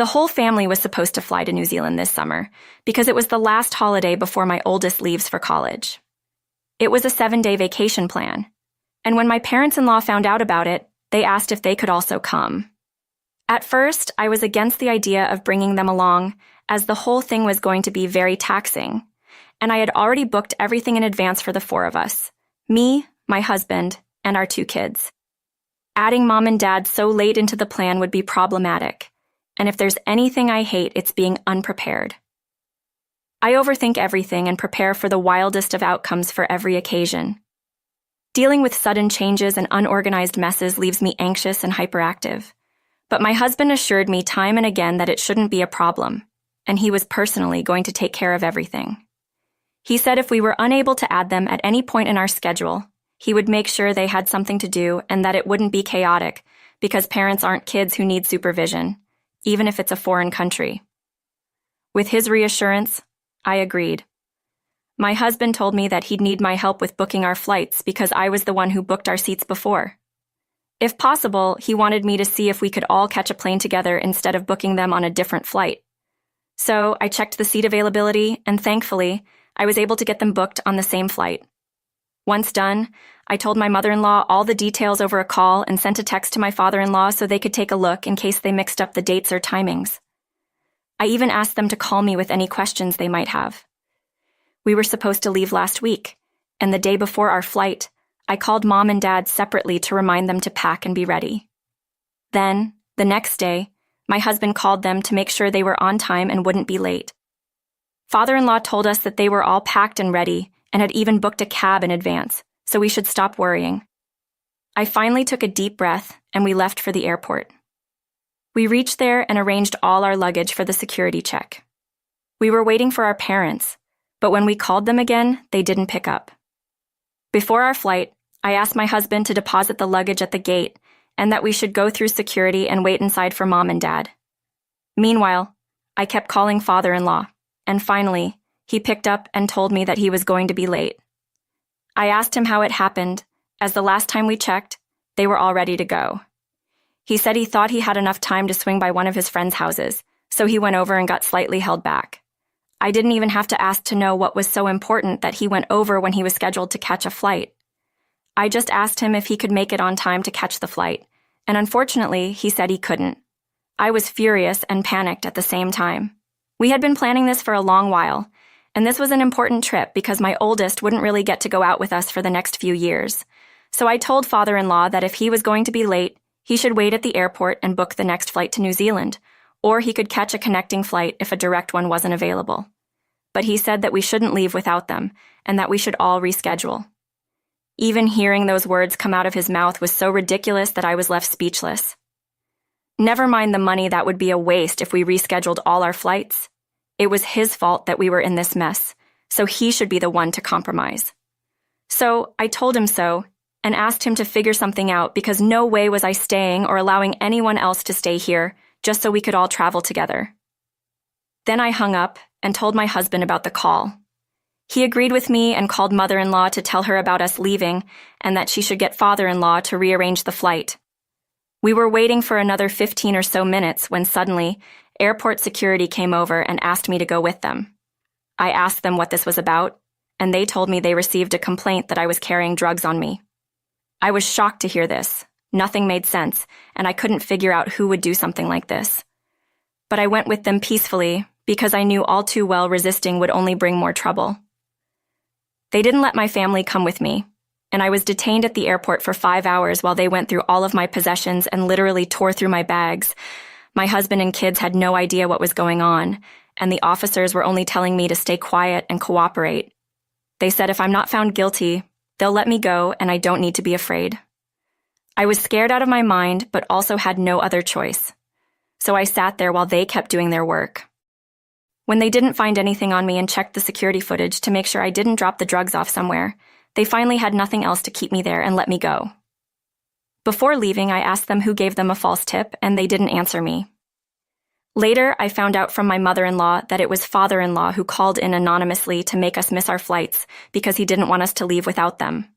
The whole family was supposed to fly to New Zealand this summer because it was the last holiday before my oldest leaves for college. It was a 7-day vacation plan, and when my parents-in-law found out about it, they asked if they could also come. At first, I was against the idea of bringing them along, as the whole thing was going to be very taxing, and I had already booked everything in advance for the 4 of us, me, my husband, and our 2 kids. Adding mom and dad so late into the plan would be problematic, and if there's anything I hate, it's being unprepared. I overthink everything and prepare for the wildest of outcomes for every occasion. Dealing with sudden changes and unorganized messes leaves me anxious and hyperactive. But my husband assured me time and again that it shouldn't be a problem, and he was personally going to take care of everything. He said if we were unable to add them at any point in our schedule, he would make sure they had something to do and that it wouldn't be chaotic, because parents aren't kids who need supervision, even if it's a foreign country. With his reassurance, I agreed. My husband told me that he'd need my help with booking our flights because I was the one who booked our seats before. If possible, he wanted me to see if we could all catch a plane together instead of booking them on a different flight. So I checked the seat availability, and thankfully, I was able to get them booked on the same flight. Once done, I told my mother-in-law all the details over a call and sent a text to my father-in-law so they could take a look in case they mixed up the dates or timings. I even asked them to call me with any questions they might have. We were supposed to leave last week, and the day before our flight, I called mom and dad separately to remind them to pack and be ready. Then, the next day, my husband called them to make sure they were on time and wouldn't be late. Father-in-law told us that they were all packed and ready and had even booked a cab in advance, so we should stop worrying. I finally took a deep breath and we left for the airport. We reached there and arranged all our luggage for the security check. We were waiting for our parents, but when we called them again, they didn't pick up. Before our flight, I asked my husband to deposit the luggage at the gate and that we should go through security and wait inside for mom and dad. Meanwhile, I kept calling father-in-law, and finally, he picked up and told me that he was going to be late. I asked him how it happened, as the last time we checked, they were all ready to go. He said he thought he had enough time to swing by one of his friends' houses, so he went over and got slightly held back. I didn't even have to ask to know what was so important that he went over when he was scheduled to catch a flight. I just asked him if he could make it on time to catch the flight, and unfortunately, he said he couldn't. I was furious and panicked at the same time. We had been planning this for a long while, and this was an important trip because my oldest wouldn't really get to go out with us for the next few years. So I told father-in-law that if he was going to be late, he should wait at the airport and book the next flight to New Zealand, or he could catch a connecting flight if a direct one wasn't available. But he said that we shouldn't leave without them, and that we should all reschedule. Even hearing those words come out of his mouth was so ridiculous that I was left speechless. Never mind the money that would be a waste if we rescheduled all our flights. It was his fault that we were in this mess, so he should be the one to compromise. So I told him so, and asked him to figure something out because no way was I staying or allowing anyone else to stay here just so we could all travel together. Then I hung up and told my husband about the call. He agreed with me and called mother-in-law to tell her about us leaving and that she should get father-in-law to rearrange the flight. We were waiting for another 15 or so minutes when suddenly, airport security came over and asked me to go with them. I asked them what this was about, and they told me they received a complaint that I was carrying drugs on me. I was shocked to hear this. Nothing made sense, and I couldn't figure out who would do something like this. But I went with them peacefully because I knew all too well resisting would only bring more trouble. They didn't let my family come with me, and I was detained at the airport for 5 hours while they went through all of my possessions and literally tore through my bags. My husband and kids had no idea what was going on, and the officers were only telling me to stay quiet and cooperate. They said if I'm not found guilty, they'll let me go and I don't need to be afraid. I was scared out of my mind, but also had no other choice. So I sat there while they kept doing their work. When they didn't find anything on me and checked the security footage to make sure I didn't drop the drugs off somewhere, they finally had nothing else to keep me there and let me go. Before leaving, I asked them who gave them a false tip, and they didn't answer me. Later, I found out from my mother-in-law that it was father-in-law who called in anonymously to make us miss our flights because he didn't want us to leave without them.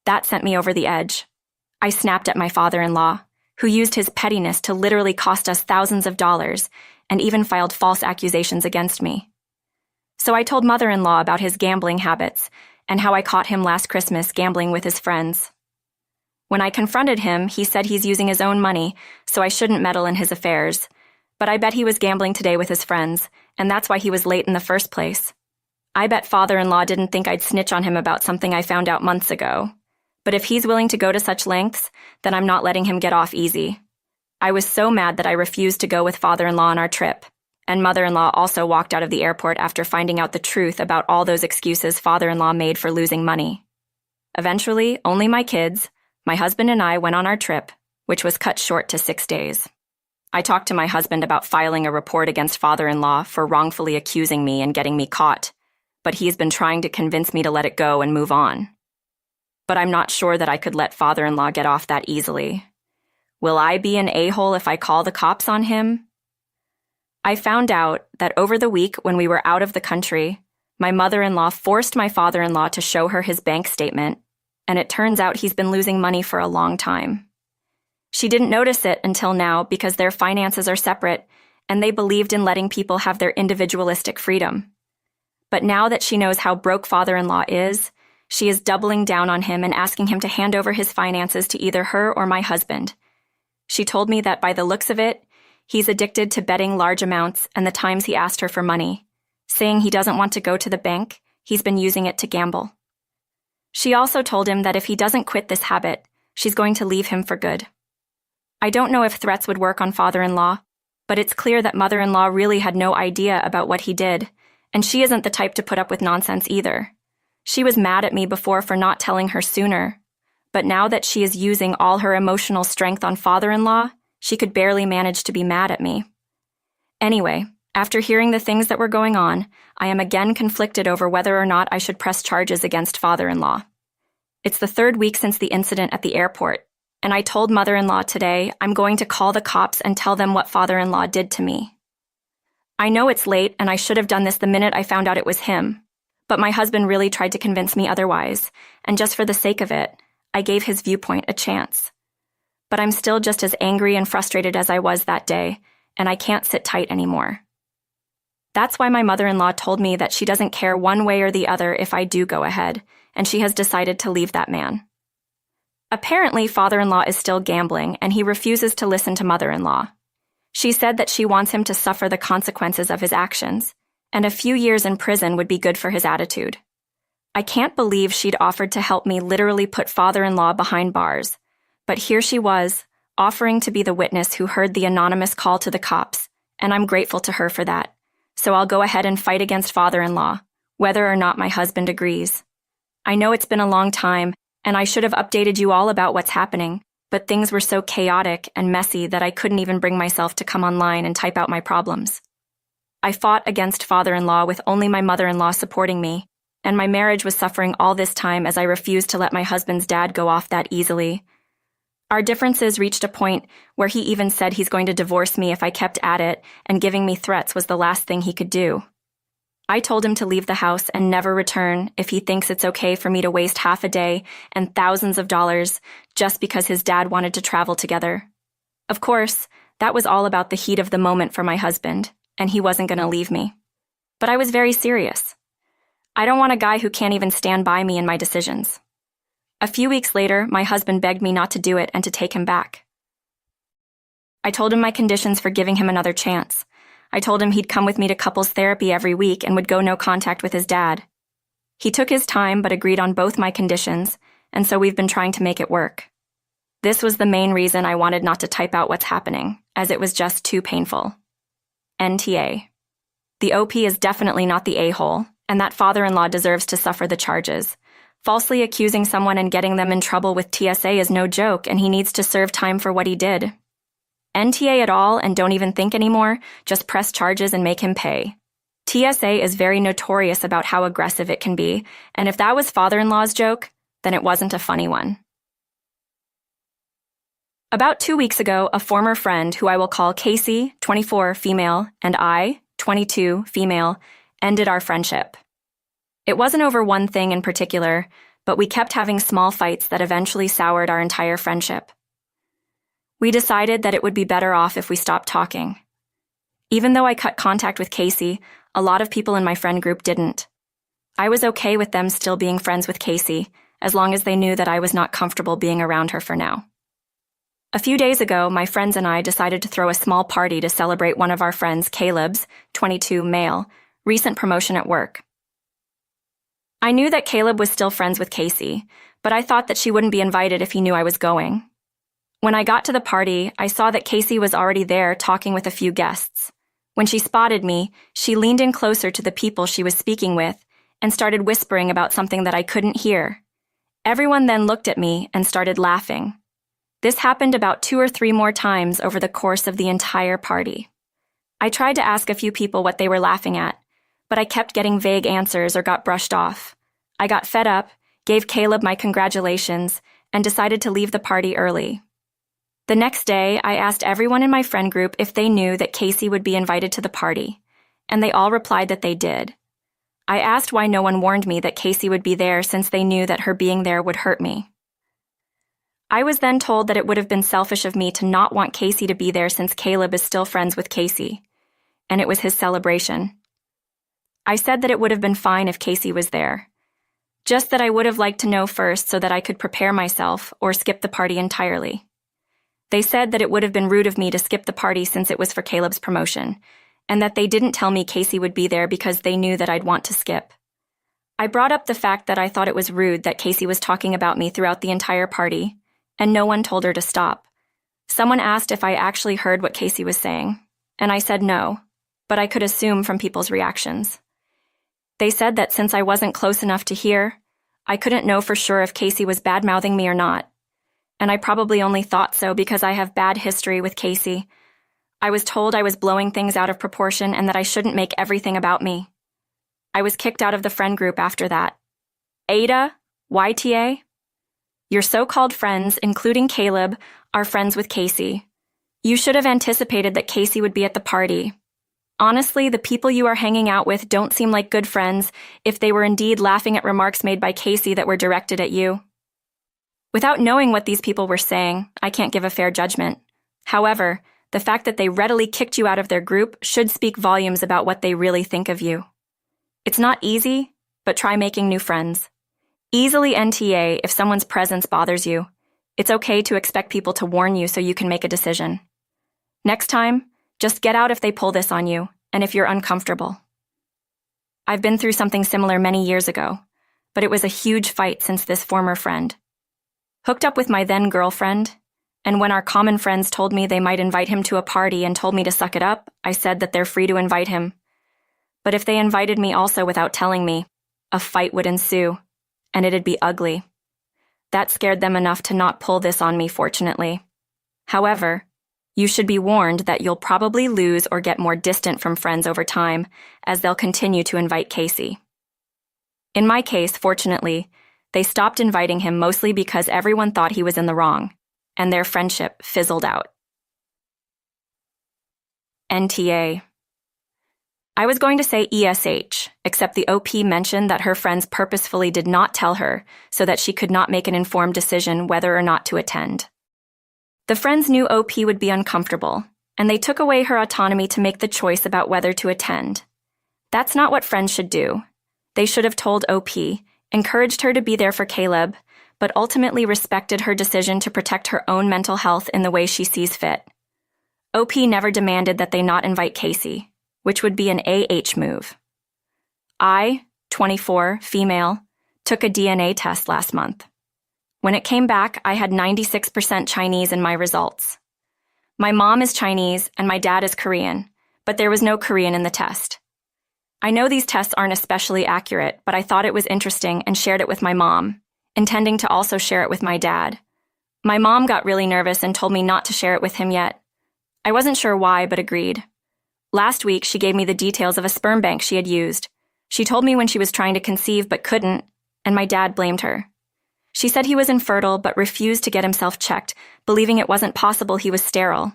That sent me over the edge. I snapped at my father-in-law, who used his pettiness to literally cost us thousands of dollars and even filed false accusations against me. So I told mother-in-law about his gambling habits and how I caught him last Christmas gambling with his friends. When I confronted him, he said he's using his own money, so I shouldn't meddle in his affairs. But I bet he was gambling today with his friends, and that's why he was late in the first place. I bet father-in-law didn't think I'd snitch on him about something I found out months ago. But if he's willing to go to such lengths, then I'm not letting him get off easy. I was so mad that I refused to go with father-in-law on our trip, and mother-in-law also walked out of the airport after finding out the truth about all those excuses father-in-law made for losing money. Eventually, only my kids, my husband and I went on our trip, which was cut short to 6 days. I talked to my husband about filing a report against father-in-law for wrongfully accusing me and getting me caught, but he's been trying to convince me to let it go and move on. But I'm not sure that I could let father-in-law get off that easily. Will I be an a-hole if I call the cops on him? I found out that over the week when we were out of the country, my mother-in-law forced my father-in-law to show her his bank statement, and it turns out he's been losing money for a long time. She didn't notice it until now because their finances are separate, and they believed in letting people have their individualistic freedom. But now that she knows how broke father-in-law is, she is doubling down on him and asking him to hand over his finances to either her or my husband. She told me that by the looks of it, he's addicted to betting large amounts and the times he asked her for money, saying he doesn't want to go to the bank, he's been using it to gamble. She also told him that if he doesn't quit this habit, she's going to leave him for good. I don't know if threats would work on father-in-law, but it's clear that mother-in-law really had no idea about what he did, and she isn't the type to put up with nonsense either. She was mad at me before for not telling her sooner, but now that she is using all her emotional strength on father-in-law, she could barely manage to be mad at me. Anyway, after hearing the things that were going on, I am again conflicted over whether or not I should press charges against father-in-law. It's the 3rd week since the incident at the airport, and I told mother-in-law today I'm going to call the cops and tell them what father-in-law did to me. I know it's late and I should have done this the minute I found out it was him, but my husband really tried to convince me otherwise, and just for the sake of it, I gave his viewpoint a chance. But I'm still just as angry and frustrated as I was that day, and I can't sit tight anymore. That's why my mother-in-law told me that she doesn't care one way or the other if I do go ahead, and she has decided to leave that man. Apparently, father-in-law is still gambling, and he refuses to listen to mother-in-law. She said that she wants him to suffer the consequences of his actions, and a few years in prison would be good for his attitude. I can't believe she'd offered to help me literally put father-in-law behind bars, but here she was, offering to be the witness who heard the anonymous call to the cops, and I'm grateful to her for that. So I'll go ahead and fight against father-in-law, whether or not my husband agrees. I know it's been a long time, and I should have updated you all about what's happening, but things were so chaotic and messy that I couldn't even bring myself to come online and type out my problems. I fought against father-in-law with only my mother-in-law supporting me, and my marriage was suffering all this time as I refused to let my husband's dad go off that easily. Our differences reached a point where he even said he's going to divorce me if I kept at it, and giving me threats was the last thing he could do. I told him to leave the house and never return if he thinks it's okay for me to waste half a day and thousands of dollars just because his dad wanted to travel together. Of course, that was all about the heat of the moment for my husband, and he wasn't going to leave me. But I was very serious. I don't want a guy who can't even stand by me in my decisions. A few weeks later, my husband begged me not to do it and to take him back. I told him my conditions for giving him another chance. I told him he'd come with me to couples therapy every week and would go no contact with his dad. He took his time but agreed on both my conditions, and so we've been trying to make it work. This was the main reason I wanted not to type out what's happening, as it was just too painful. NTA. The OP is definitely not the a-hole, and that father-in-law deserves to suffer the charges. Falsely accusing someone and getting them in trouble with TSA is no joke, and he needs to serve time for what he did. NTA at all and don't even think anymore, just press charges and make him pay. TSA is very notorious about how aggressive it can be, and if that was father-in-law's joke, then it wasn't a funny one. About 2 weeks ago, a former friend who I will call Casey, 24, female, and I, 22, female, ended our friendship. It wasn't over one thing in particular, but we kept having small fights that eventually soured our entire friendship. We decided that it would be better off if we stopped talking. Even though I cut contact with Casey, a lot of people in my friend group didn't. I was okay with them still being friends with Casey, as long as they knew that I was not comfortable being around her for now. A few days ago, my friends and I decided to throw a small party to celebrate one of our friends, Caleb's, 22, male, recent promotion at work. I knew that Caleb was still friends with Casey, but I thought that she wouldn't be invited if he knew I was going. When I got to the party, I saw that Casey was already there talking with a few guests. When she spotted me, she leaned in closer to the people she was speaking with and started whispering about something that I couldn't hear. Everyone then looked at me and started laughing. This happened about 2 or 3 more times over the course of the entire party. I tried to ask a few people what they were laughing at, but I kept getting vague answers or got brushed off. I got fed up, gave Caleb my congratulations, and decided to leave the party early. The next day, I asked everyone in my friend group if they knew that Casey would be invited to the party, and they all replied that they did. I asked why no one warned me that Casey would be there since they knew that her being there would hurt me. I was then told that it would have been selfish of me to not want Casey to be there since Caleb is still friends with Casey, and it was his celebration. I said that it would have been fine if Casey was there, just that I would have liked to know first so that I could prepare myself or skip the party entirely. They said that it would have been rude of me to skip the party since it was for Caleb's promotion, and that they didn't tell me Casey would be there because they knew that I'd want to skip. I brought up the fact that I thought it was rude that Casey was talking about me throughout the entire party, and no one told her to stop. Someone asked if I actually heard what Casey was saying, and I said no, but I could assume from people's reactions. They said that since I wasn't close enough to hear, I couldn't know for sure if Casey was bad-mouthing me or not, and I probably only thought so because I have bad history with Casey. I was told I was blowing things out of proportion and that I shouldn't make everything about me. I was kicked out of the friend group after that. Ada, YTA? Your so-called friends, including Caleb, are friends with Casey. You should have anticipated that Casey would be at the party. Honestly, the people you are hanging out with don't seem like good friends if they were indeed laughing at remarks made by Casey that were directed at you. Without knowing what these people were saying, I can't give a fair judgment. However, the fact that they readily kicked you out of their group should speak volumes about what they really think of you. It's not easy, but try making new friends. Easily NTA if someone's presence bothers you. It's okay to expect people to warn you so you can make a decision. Next time, just get out if they pull this on you, and if you're uncomfortable. I've been through something similar many years ago, but it was a huge fight since this former friend. Hooked up with my then girlfriend, and when our common friends told me they might invite him to a party and told me to suck it up, I said that they're free to invite him. But if they invited me also without telling me, a fight would ensue, and it'd be ugly. That scared them enough to not pull this on me, fortunately. However, you should be warned that you'll probably lose or get more distant from friends over time, as they'll continue to invite Casey. In my case, fortunately, they stopped inviting him mostly because everyone thought he was in the wrong, and their friendship fizzled out. NTA. I was going to say ESH, except the OP mentioned that her friends purposefully did not tell her so that she could not make an informed decision whether or not to attend. The friends knew OP would be uncomfortable, and they took away her autonomy to make the choice about whether to attend. That's not what friends should do. They should have told OP, encouraged her to be there for Caleb, but ultimately respected her decision to protect her own mental health in the way she sees fit. OP never demanded that they not invite Casey, which would be an AH move. I, 24, female, took a DNA test last month. When it came back, I had 96% Chinese in my results. My mom is Chinese and my dad is Korean, but there was no Korean in the test. I know these tests aren't especially accurate, but I thought it was interesting and shared it with my mom, intending to also share it with my dad. My mom got really nervous and told me not to share it with him yet. I wasn't sure why, but agreed. Last week, she gave me the details of a sperm bank she had used. She told me when she was trying to conceive but couldn't, and my dad blamed her. She said he was infertile but refused to get himself checked, believing it wasn't possible he was sterile.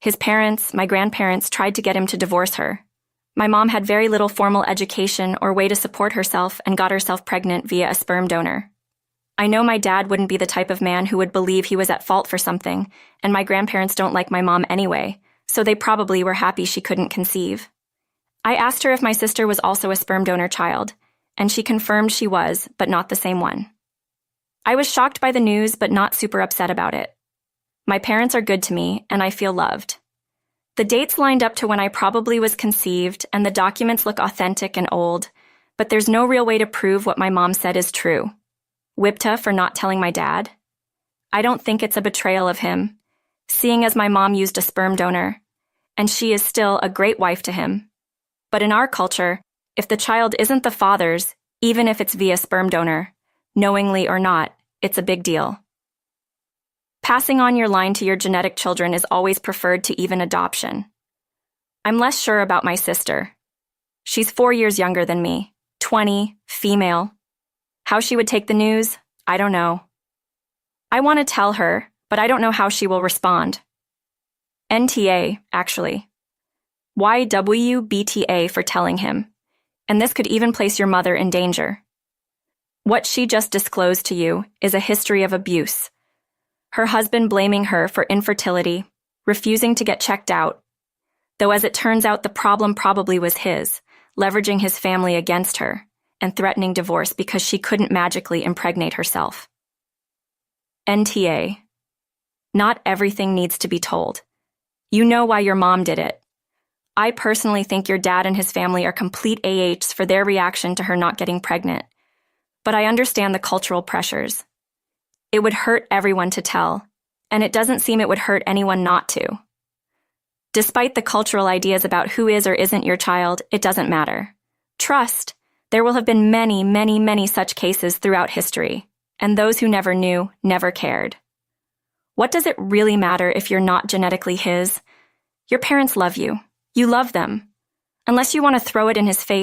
His parents, my grandparents, tried to get him to divorce her. My mom had very little formal education or way to support herself and got herself pregnant via a sperm donor. I know my dad wouldn't be the type of man who would believe he was at fault for something, and my grandparents don't like my mom anyway, so they probably were happy she couldn't conceive. I asked her if my sister was also a sperm donor child, and she confirmed she was, but not the same one. I was shocked by the news, but not super upset about it. My parents are good to me, and I feel loved. The dates lined up to when I probably was conceived, and the documents look authentic and old, but there's no real way to prove what my mom said is true. Whipta for not telling my dad? I don't think it's a betrayal of him, seeing as my mom used a sperm donor, and she is still a great wife to him. But in our culture, if the child isn't the father's, even if it's via sperm donor, knowingly or not, it's a big deal. Passing on your line to your genetic children is always preferred to even adoption. I'm less sure about my sister. She's 4 years younger than me, 20, female. How she would take the news, I don't know. I want to tell her, but I don't know how she will respond. NTA, actually. YWBTA for telling him. And this could even place your mother in danger. What she just disclosed to you is a history of abuse. Her husband blaming her for infertility, refusing to get checked out. Though as it turns out, the problem probably was his, leveraging his family against her, and threatening divorce because she couldn't magically impregnate herself. NTA. Not everything needs to be told. You know why your mom did it. I personally think your dad and his family are complete AHs for their reaction to her not getting pregnant, but I understand the cultural pressures. It would hurt everyone to tell, and it doesn't seem it would hurt anyone not to. Despite the cultural ideas about who is or isn't your child, it doesn't matter. Trust. There will have been many, many, many such cases throughout history, and those who never knew never cared. What does it really matter if you're not genetically his? Your parents love you. You love them. Unless you want to throw it in his face